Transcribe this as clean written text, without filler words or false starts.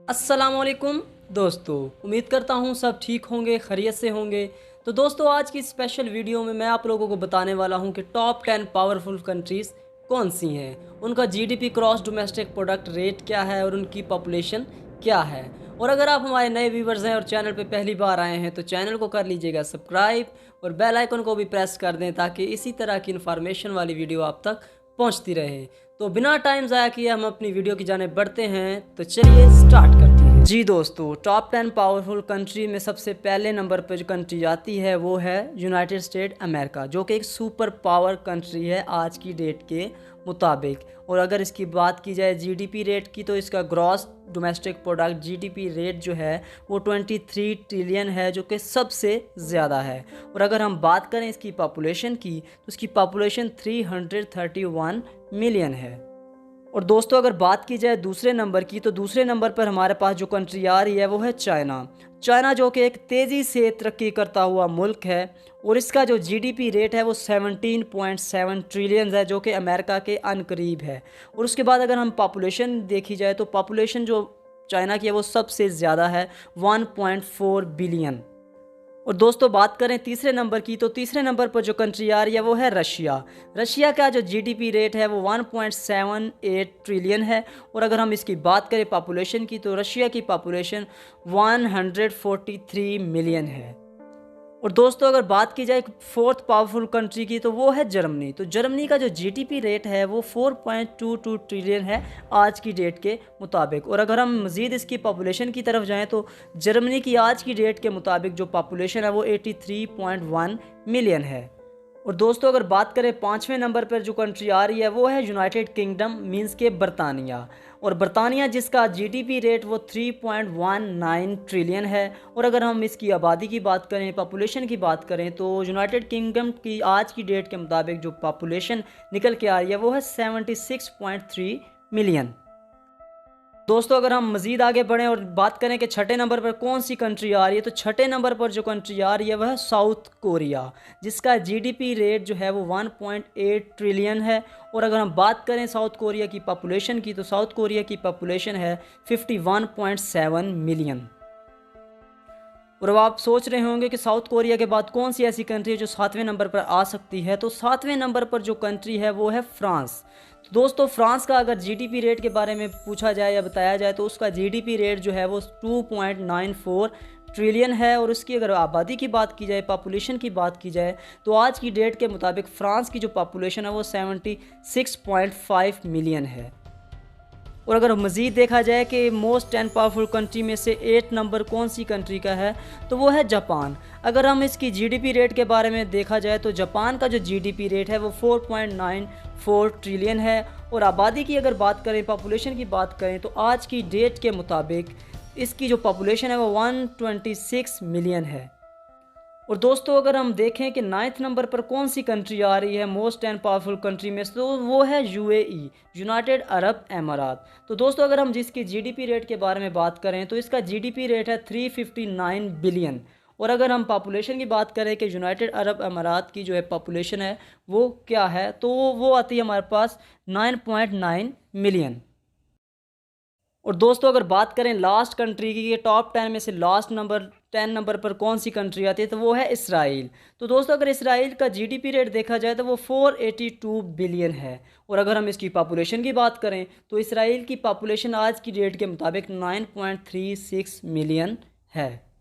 अस्सलामुअलैकुम दोस्तों, उम्मीद करता हूँ सब ठीक होंगे, खैरियत से होंगे। तो दोस्तों, आज की स्पेशल वीडियो में मैं आप लोगों को बताने वाला हूँ कि टॉप 10 पावरफुल कंट्रीज़ कौन सी हैं, उनका GDP cross domestic product rate क्या है और उनकी पॉपुलेशन क्या है। और अगर आप हमारे नए व्यूवर्स हैं और चैनल पे पहली बार आए हैं तो चैनल को कर लीजिएगा सब्सक्राइब और बेल आइकन को भी प्रेस कर दें ताकि इसी तरह की इन्फॉर्मेशन वाली वीडियो आप तक पहुंचती रहे। तो बिना टाइम ज़ाया किए हम अपनी वीडियो की जाने बढ़ते हैं, तो चलिए स्टार्ट करते हैं। जी दोस्तों, टॉप 10 पावरफुल कंट्री में सबसे पहले नंबर पर जो कंट्री आती है वो है यूनाइटेड स्टेट अमेरिका, जो कि एक सुपर पावर कंट्री है आज की डेट के मुताबिक। और अगर इसकी बात की जाए जीडीपी रेट की, तो इसका gross domestic product GDP rate जो है वो 23 ट्रिलियन है, जो कि सबसे ज़्यादा है। और अगर हम बात करें इसकी पॉपुलेशन की, तो इसकी पॉपुलेशन 331 मिलियन है। और दोस्तों, अगर बात की जाए दूसरे नंबर की, तो दूसरे नंबर पर हमारे पास जो कंट्री आ रही है वो है चाइना। चाइना जो कि एक तेज़ी से तरक्की करता हुआ मुल्क है, और इसका जो जीडीपी रेट है वो 17.7 ट्रिलियन है, जो कि अमेरिका के अनकरीब है। और उसके बाद अगर हम पॉपुलेशन देखी जाए, तो पॉपुलेशन जो चाइना की है वो सबसे ज़्यादा है, 1.4 बिलियन। और दोस्तों, बात करें तीसरे नंबर की, तो तीसरे नंबर पर जो कंट्री आ रही है वो है रशिया। रशिया का जो जीडीपी रेट है वो 1.78 ट्रिलियन है। और अगर हम इसकी बात करें पॉपुलेशन की, तो रशिया की पॉपुलेशन 143 मिलियन है। और दोस्तों, अगर बात की जाए फोर्थ पावरफुल कंट्री की, तो वो है जर्मनी। तो जर्मनी का जो जीडीपी रेट है वो 4.22 ट्रिलियन है आज की डेट के मुताबिक। और अगर हम मज़ीद इसकी पॉपुलेशन की तरफ जाएं, तो जर्मनी की आज की डेट के मुताबिक जो पॉपुलेशन है वो 83.1 मिलियन है। और दोस्तों, अगर बात करें पाँचवें नंबर पर जो कंट्री आ रही है वो है यूनाइटेड किंगडम, मींस के बरतानिया। और बरतानिया जिसका जीडीपी रेट वो 3.19 ट्रिलियन है। और अगर हम इसकी आबादी की बात करें, पॉपुलेशन की बात करें, तो यूनाइटेड किंगडम की आज की डेट के मुताबिक जो पॉपुलेशन निकल के आ रही है वो है 76.3 मिलियन। दोस्तों, अगर हम मज़ीद आगे बढ़ें और बात करें कि छठे नंबर पर कौन सी कंट्री आ रही है, तो छठे नंबर पर जो कंट्री आ रही है वह है साउथ कोरिया, जिसका जीडीपी रेट जो है वो 1.8 ट्रिलियन है। और अगर हम बात करें साउथ कोरिया की पॉपुलेशन की, तो साउथ कोरिया की पॉपुलेशन है 51.7 मिलियन। और अब आप सोच रहे होंगे कि साउथ कोरिया के बाद कौन सी ऐसी कंट्री है जो सातवें नंबर पर आ सकती है, तो सातवें नंबर पर जो कंट्री है वो है फ्रांस। तो दोस्तों, फ्रांस का अगर जीडीपी रेट के बारे में पूछा जाए या बताया जाए, तो उसका जीडीपी रेट जो है वो 2.94 ट्रिलियन है। और उसकी अगर आबादी की बात की जाए, पॉपुलेशन की बात की जाए, तो आज की डेट के मुताबिक फ़्रांस की जो पॉपुलेशन है वो 76.5 मिलियन है। और अगर मज़ीद देखा जाए कि मोस्ट 10 पावरफुल कंट्री में से 8 नंबर कौन सी कंट्री का है, तो वो है जापान। अगर हम इसकी जीडीपी रेट के बारे में देखा जाए, तो जापान का जो जीडीपी रेट है वो 4.94 ट्रिलियन है। और आबादी की अगर बात करें, पॉपुलेशन की बात करें, तो आज की डेट के मुताबिक इसकी जो पॉपुलेशन है वो 126 मिलियन है। और दोस्तों, अगर हम देखें कि 9th नंबर पर कौन सी कंट्री आ रही है मोस्ट 10 पावरफुल कंट्री में, तो वो है यूएई, यूनाइटेड अरब अमारात। तो दोस्तों, अगर हम जिसकी जीडीपी रेट के बारे में बात करें, तो इसका जीडीपी रेट है 359 बिलियन। और अगर हम पॉपुलेशन की बात करें कि यूनाइटेड अरब अमारात की जो है पॉपुलेशन है वो क्या है, तो वो आती है हमारे पास 9.9 मिलियन। और दोस्तों, अगर बात करें लास्ट कंट्री की, ये टॉप 10 में से लास्ट नंबर 10 नंबर पर कौन सी कंट्री आती है, तो वो है इसराइल। तो दोस्तों, अगर इसराइल का जीडीपी रेट देखा जाए तो वो 482 बिलियन है। और अगर हम इसकी पॉपुलेशन की बात करें, तो इसराइल की पॉपुलेशन आज की डेट के मुताबिक 9.36 मिलियन है।